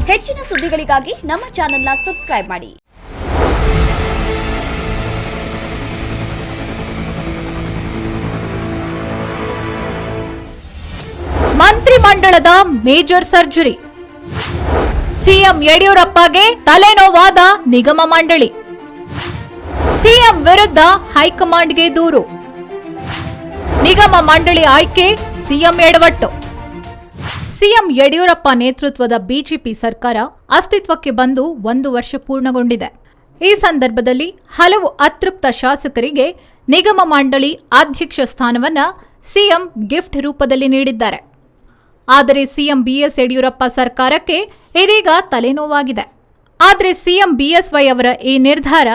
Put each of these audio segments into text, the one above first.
ಹೆಚ್ಚಿನ ಸುದ್ದಿಗಳಿಗಾಗಿ ನಮ್ಮ ಚಾನೆಲ್ನ ಸಬ್ಸ್ಕ್ರೈಬ್ ಮಾಡಿ. ಮಂತ್ರಿಮಂಡಲದ ಮೇಜರ್ ಸರ್ಜರಿ. ಸಿಎಂ ಯಡಿಯೂರಪ್ಪಗೆ ತಲೆನೋವಾದ ನಿಗಮ ಮಂಡಳಿ. ಸಿಎಂ ವಿರುದ್ಧ ಹೈಕಮಾಂಡ್ಗೆ ದೂರು. ನಿಗಮ ಮಂಡಳಿ ಆಯ್ಕೆ ಸಿಎಂ ಎಡವಟ್ಟು. ಸಿಎಂ ಯಡಿಯೂರಪ್ಪ ನೇತೃತ್ವದ ಬಿಜೆಪಿ ಸರ್ಕಾರ ಅಸ್ತಿತ್ವಕ್ಕೆ ಬಂದು 1 ವರ್ಷ ಪೂರ್ಣಗೊಂಡಿದೆ. ಈ ಸಂದರ್ಭದಲ್ಲಿ ಹಲವು ಅತೃಪ್ತ ಶಾಸಕರಿಗೆ ನಿಗಮ ಮಂಡಳಿ ಅಧ್ಯಕ್ಷ ಸ್ಥಾನವನ್ನ ಸಿಎಂ ಗಿಫ್ಟ್ ರೂಪದಲ್ಲಿ ನೀಡಿದ್ದಾರೆ. ಆದರೆ ಸಿಎಂ ಬಿಎಸ್ ಯಡಿಯೂರಪ್ಪ ಸರ್ಕಾರಕ್ಕೆ ಇದೀಗ ತಲೆನೋವಾಗಿದೆ. ಆದರೆ ಸಿಎಂ ಬಿಎಸ್ವೈ ಅವರ ಈ ನಿರ್ಧಾರ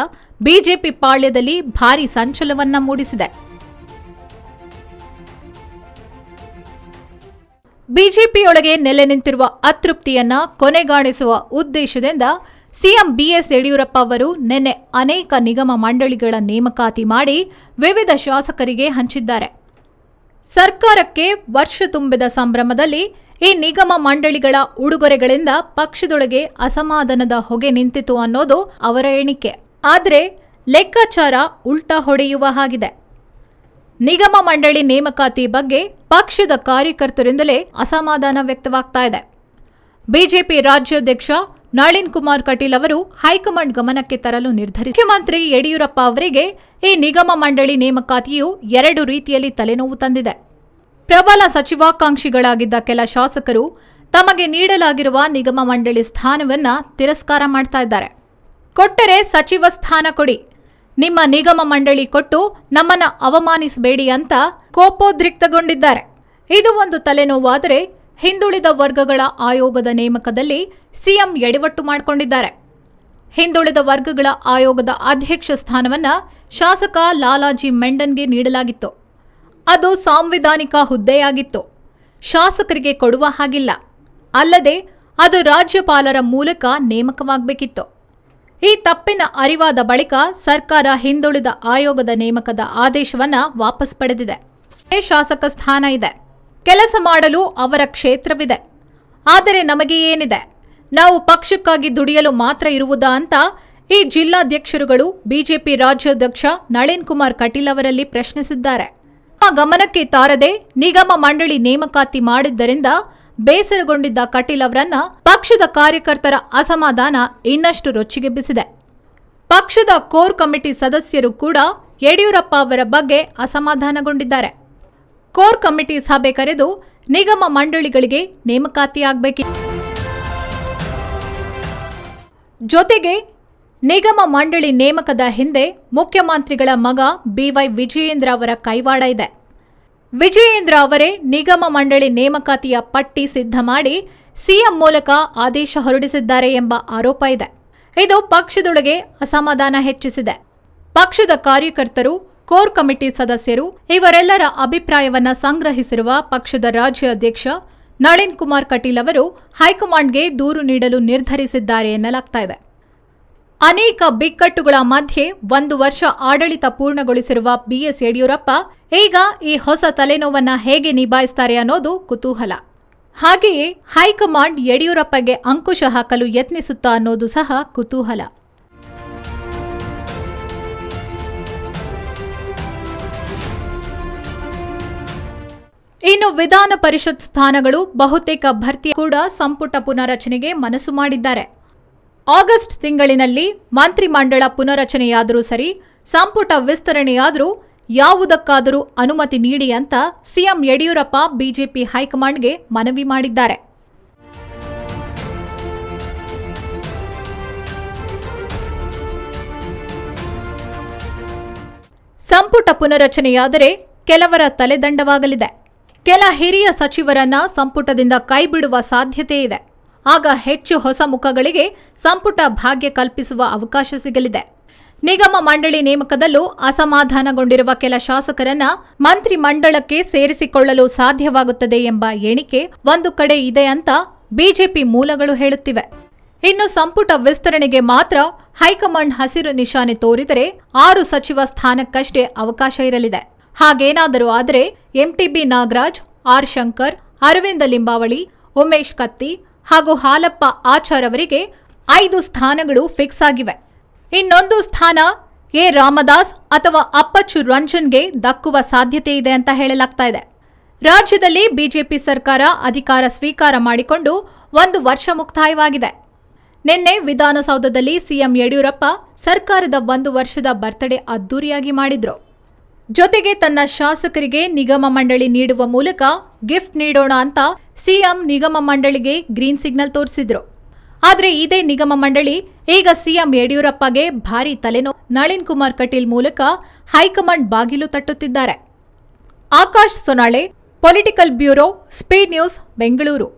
ಬಿಜೆಪಿ ಪಾಳ್ಯದಲ್ಲಿ ಭಾರೀ ಸಂಚಲನವನ್ನ ಮೂಡಿಸಿದೆ. ಬಿಜೆಪಿಯೊಳಗೆ ನೆಲೆ ನಿಂತಿರುವ ಅತೃಪ್ತಿಯನ್ನ ಕೊನೆಗಾಣಿಸುವ ಉದ್ದೇಶದಿಂದ ಸಿಎಂ ಬಿಎಸ್ ಯಡಿಯೂರಪ್ಪ ಅವರು ನಿನ್ನೆ ಅನೇಕ ನಿಗಮ ಮಂಡಳಿಗಳ ನೇಮಕಾತಿ ಮಾಡಿ ವಿವಿಧ ಶಾಸಕರಿಗೆ ಹಂಚಿದ್ದಾರೆ. ಸರ್ಕಾರಕ್ಕೆ ವರ್ಷ ತುಂಬಿದ ಸಂಭ್ರಮದಲ್ಲಿ ಈ ನಿಗಮ ಮಂಡಳಿಗಳ ಉಡುಗೊರೆಗಳಿಂದ ಪಕ್ಷದೊಳಗೆ ಅಸಮಾಧಾನದ ಹೊಗೆ ನಿಂತಿತು ಅನ್ನೋದು ಅವರ ಎಣಿಕೆ. ಆದರೆ ಲೆಕ್ಕಾಚಾರ ಉಲ್ಟಾ ಹೊಡೆಯುವ ಹಾಗಿದೆ. ನಿಗಮ ಮಂಡಳಿ ನೇಮಕಾತಿ ಬಗ್ಗೆ ಪಕ್ಷದ ಕಾರ್ಯಕರ್ತರಿಂದಲೇ ಅಸಮಾಧಾನ ವ್ಯಕ್ತವಾಗ್ತಾ ಇದೆ. ಬಿಜೆಪಿ ರಾಜ್ಯಾಧ್ಯಕ್ಷ ನಳಿನ್ ಕುಮಾರ್ ಕಟೀಲ್ ಅವರು ಹೈಕಮಾಂಡ್ ಗಮನಕ್ಕೆ ತರಲು ನಿರ್ಧರಿಸಿದ್ದಾರೆ. ಮುಖ್ಯಮಂತ್ರಿ ಯಡಿಯೂರಪ್ಪ ಅವರಿಗೆ ಈ ನಿಗಮ ಮಂಡಳಿ ನೇಮಕಾತಿಯು 2 ರೀತಿಯಲ್ಲಿ ತಲೆನೋವು ತಂದಿದೆ. ಪ್ರಬಲ ಸಚಿವಾಕಾಂಕ್ಷಿಗಳಾಗಿದ್ದ ಕೆಲ ಶಾಸಕರು ತಮಗೆ ನೀಡಲಾಗಿರುವ ನಿಗಮ ಮಂಡಳಿ ಸ್ಥಾನವನ್ನ ತಿರಸ್ಕಾರ ಮಾಡ್ತಾ ಇದ್ದಾರೆ. ಕೊಟ್ಟರೆ ಸಚಿವ ಸ್ಥಾನ ಕೊಡಿ, ನಿಮ್ಮ ನಿಗಮ ಮಂಡಳಿ ಕೊಟ್ಟು ನಮ್ಮನ್ನ ಅವಮಾನಿಸಬೇಡಿ ಅಂತ ಕೋಪೋದ್ರಿಕ್ತಗೊಂಡಿದ್ದಾರೆ. ಇದು ಒಂದು ತಲೆನೋವಾದರೆ, ಹಿಂದುಳಿದ ವರ್ಗಗಳ ಆಯೋಗದ ನೇಮಕದಲ್ಲಿ ಸಿಎಂ ಎಡವಟ್ಟು ಮಾಡಿಕೊಂಡಿದ್ದಾರೆ. ಹಿಂದುಳಿದ ವರ್ಗಗಳ ಆಯೋಗದ ಅಧ್ಯಕ್ಷ ಸ್ಥಾನವನ್ನ ಶಾಸಕ ಲಾಲಾಜಿ ಮೆಂಡನ್ಗೆ ನೀಡಲಾಗಿತ್ತು. ಅದು ಸಾಂವಿಧಾನಿಕ ಹುದ್ದೆಯಾಗಿತ್ತು, ಶಾಸಕರಿಗೆ ಕೊಡುವ ಹಾಗಿಲ್ಲ. ಅಲ್ಲದೆ ಅದು ರಾಜ್ಯಪಾಲರ ಮೂಲಕ ನೇಮಕವಾಗಬೇಕಿತ್ತು. ಈ ತಪ್ಪಿನ ಅರಿವಾದ ಬಳಿಕ ಸರ್ಕಾರ ಹಿಂದುಳಿದ ಆಯೋಗದ ನೇಮಕದ ಆದೇಶವನ್ನ ವಾಪಸ್ ಪಡೆದಿದೆ. ಶಾಸಕ ಸ್ಥಾನ ಇದೆ, ಕೆಲಸ ಮಾಡಲು ಅವರ ಕ್ಷೇತ್ರವಿದೆ. ಆದರೆ ನಮಗೆ ಏನಿದೆ, ನಾವು ಪಕ್ಷಕ್ಕಾಗಿ ದುಡಿಯಲು ಮಾತ್ರ ಇರುವುದಾ ಅಂತ ಈ ಜಿಲ್ಲಾಧ್ಯಕ್ಷರುಗಳು ಬಿಜೆಪಿ ರಾಜ್ಯಾಧ್ಯಕ್ಷ ನಳಿನ್ ಕುಮಾರ್ ಕಟೀಲ್ ಅವರಲ್ಲಿ ಪ್ರಶ್ನಿಸಿದ್ದಾರೆ. ಗಮನಕ್ಕೆ ತಾರದೆ ನಿಗಮ ಮಂಡಳಿ ನೇಮಕಾತಿ ಮಾಡಿದ್ದರಿಂದ ಬೇಸರಗೊಂಡಿದ್ದ ಕಟೀಲ್ ಅವರನ್ನ ಪಕ್ಷದ ಕಾರ್ಯಕರ್ತರ ಅಸಮಾಧಾನ ಇನ್ನಷ್ಟು ರೊಚ್ಚಿಗೆಬ್ಬಿಸಿದೆ. ಪಕ್ಷದ ಕೋರ್ ಕಮಿಟಿ ಸದಸ್ಯರು ಕೂಡ ಯಡಿಯೂರಪ್ಪ ಅವರ ಬಗ್ಗೆ ಅಸಮಾಧಾನಗೊಂಡಿದ್ದಾರೆ. ಕೋರ್ ಕಮಿಟಿ ಸಭೆ ಕರೆದು ನಿಗಮ ಮಂಡಳಿಗಳಿಗೆ ನೇಮಕಾತಿಯಾಗಬೇಕಿದೆ. ಜೊತೆಗೆ ನಿಗಮ ಮಂಡಳಿ ನೇಮಕದ ಹಿಂದೆ ಮುಖ್ಯಮಂತ್ರಿಗಳ ಮಗ ಬಿವೈ ವಿಜಯೇಂದ್ರ ಅವರ ಕೈವಾಡ ಇದೆ. ವಿಜಯೇಂದ್ರ ಅವರೇ ನಿಗಮ ಮಂಡಳಿ ನೇಮಕಾತಿಯ ಪಟ್ಟಿ ಸಿದ್ಧ ಮಾಡಿ ಸಿಎಂ ಮೂಲಕ ಆದೇಶ ಹೊರಡಿಸಿದ್ದಾರೆ ಎಂಬ ಆರೋಪ ಇದೆ. ಇದು ಪಕ್ಷದೊಳಗೆ ಅಸಮಾಧಾನ ಹೆಚ್ಚಿಸಿದೆ. ಪಕ್ಷದ ಕಾರ್ಯಕರ್ತರು, ಕೋರ್ ಕಮಿಟಿ ಸದಸ್ಯರು ಇವರೆಲ್ಲರ ಅಭಿಪ್ರಾಯವನ್ನ ಸಂಗ್ರಹಿಸಿರುವ ಪಕ್ಷದ ರಾಜ್ಯಾಧ್ಯಕ್ಷ ನಳಿನ್ ಕುಮಾರ್ ಕಟೀಲ್ ಅವರು ಹೈಕಮಾಂಡ್ಗೆ ದೂರು ನೀಡಲು ನಿರ್ಧರಿಸಿದ್ದಾರೆ ಎನ್ನಲಾಗ್ತಾ ಇದೆ. ಅನೇಕ ಬಿಕ್ಕಟ್ಟುಗಳ ಮಧ್ಯೆ 1 ವರ್ಷ ಆಡಳಿತ ಪೂರ್ಣಗೊಳಿಸಿರುವ ಬಿಎಸ್ ಯಡಿಯೂರಪ್ಪ ಈಗ ಈ ಹೊಸ ತಲೆನೋವನ್ನ ಹೇಗೆ ನಿಭಾಯಿಸ್ತಾರೆ ಅನ್ನೋದು ಕುತೂಹಲ. ಹಾಗೆಯೇ ಹೈಕಮಾಂಡ್ ಯಡಿಯೂರಪ್ಪಗೆ ಅಂಕುಶ ಹಾಕಲು ಯತ್ನಿಸುತ್ತಾ ಅನ್ನೋದು ಸಹ ಕುತೂಹಲ. ಇನ್ನು ವಿಧಾನ ಪರಿಷತ್ ಸ್ಥಾನಗಳು ಬಹುತೇಕ ಭರ್ತಿ ಕೂಡ ಸಂಪುಟ ಪುನರಚನೆಗೆ ಮನಸ್ಸು ಮಾಡಿದ್ದಾರೆ. ಆಗಸ್ಟ್ ತಿಂಗಳಿನಲ್ಲಿ ಮಂತ್ರಿಮಂಡಲ ಪುನರಚನೆಯಾದರೂ ಸರಿ, ಸಂಪುಟ ವಿಸ್ತರಣೆಯಾದರೂ ಯಾವುದಕ್ಕಾದರೂ ಅನುಮತಿ ನೀಡಿ ಅಂತ ಸಿಎಂ ಯಡಿಯೂರಪ್ಪ ಬಿಜೆಪಿ ಹೈಕಮಾಂಡ್ಗೆ ಮನವಿ ಮಾಡಿದ್ದಾರೆ. ಸಂಪುಟ ಪುನರಚನೆಯಾದರೆ ಕೆಲವರ ತಲೆದಂಡವಾಗಲಿದೆ. ಕೆಲ ಹಿರಿಯ ಸಚಿವರನ್ನ ಸಂಪುಟದಿಂದ ಕೈಬಿಡುವ ಸಾಧ್ಯತೆ ಇದೆ. ಆಗ ಹೆಚ್ಚು ಹೊಸ ಮುಖಗಳಿಗೆ ಸಂಪುಟ ಭಾಗ್ಯ ಕಲ್ಪಿಸುವ ಅವಕಾಶ ಸಿಗಲಿದೆ. ನಿಗಮ ಮಂಡಳಿ ನೇಮಕದಲ್ಲೂ ಅಸಮಾಧಾನಗೊಂಡಿರುವ ಕೆಲ ಶಾಸಕರನ್ನ ಮಂತ್ರಿಮಂಡಲಕ್ಕೆ ಸೇರಿಸಿಕೊಳ್ಳಲು ಸಾಧ್ಯವಾಗುತ್ತದೆ ಎಂಬ ಎಣಿಕೆ ಒಂದು ಕಡೆ ಇದೆ ಅಂತ ಬಿಜೆಪಿ ಮೂಲಗಳು ಹೇಳುತ್ತಿವೆ. ಇನ್ನು ಸಂಪುಟ ವಿಸ್ತರಣೆಗೆ ಮಾತ್ರ ಹೈಕಮಾಂಡ್ ಹಸಿರು ನಿಶಾನೆ ತೋರಿದರೆ 6 ಸಚಿವ ಸ್ಥಾನಕ್ಕಷ್ಟೇ ಅವಕಾಶ ಇರಲಿದೆ. ಹಾಗೇನಾದರೂ ಆದರೆ ಎಂಟಿಬಿ ನಾಗರಾಜ್, ಆರ್ ಶಂಕರ್, ಅರವಿಂದ ಲಿಂಬಾವಳಿ, ಉಮೇಶ್ ಕತ್ತಿ, ಹಾಗೂ ಹಾಲಪ್ಪ ಆಚಾರ್ ಅವರಿಗೆ 5 ಸ್ಥಾನಗಳು ಫಿಕ್ಸ್ ಆಗಿವೆ. ಇನ್ನೊಂದು ಸ್ಥಾನ ಎ ರಾಮದಾಸ್ ಅಥವಾ ಅಪ್ಪಚ್ಚು ರಂಜನ್ಗೆ ದಕ್ಕುವ ಸಾಧ್ಯತೆ ಇದೆ ಅಂತ ಹೇಳಲಾಗ್ತಾ ಇದೆ. ರಾಜ್ಯದಲ್ಲಿ ಬಿಜೆಪಿ ಸರ್ಕಾರ ಅಧಿಕಾರ ಸ್ವೀಕಾರ ಮಾಡಿಕೊಂಡು 1 ವರ್ಷ ಮುಕ್ತಾಯವಾಗಿದೆ. ನಿನ್ನೆ ವಿಧಾನಸೌಧದಲ್ಲಿ ಸಿಎಂ ಯಡಿಯೂರಪ್ಪ ಸರ್ಕಾರದ 1 ವರ್ಷದ ಬರ್ತ್ಡೇ ಅದ್ದೂರಿಯಾಗಿ ಮಾಡಿದ್ರು. ಜೊತೆಗೆ ತನ್ನ ಶಾಸಕರಿಗೆ ನಿಗಮ ಮಂಡಳಿ ನೀಡುವ ಮೂಲಕ ಗಿಫ್ಟ್ ನೀಡೋಣ ಅಂತ ಸಿಎಂ ನಿಗಮ ಮಂಡಳಿಗೆ ಗ್ರೀನ್ ಸಿಗ್ನಲ್ ತೋರಿಸಿದ್ರು. ಆದರೆ ಇದೇ ನಿಗಮ ಮಂಡಳಿ ಈಗ ಸಿಎಂ ಯಡಿಯೂರಪ್ಪಗೆ ಭಾರೀ ತಲೆನೋವು. ನಳಿನ್ ಕುಮಾರ್ ಕಟೀಲ್ ಮೂಲಕ ಹೈಕಮಾಂಡ್ ಬಾಗಿಲು ತಟ್ಟುತ್ತಿದ್ದಾರೆ. Akash Sonale, political bureau, speed news, Bengaluru.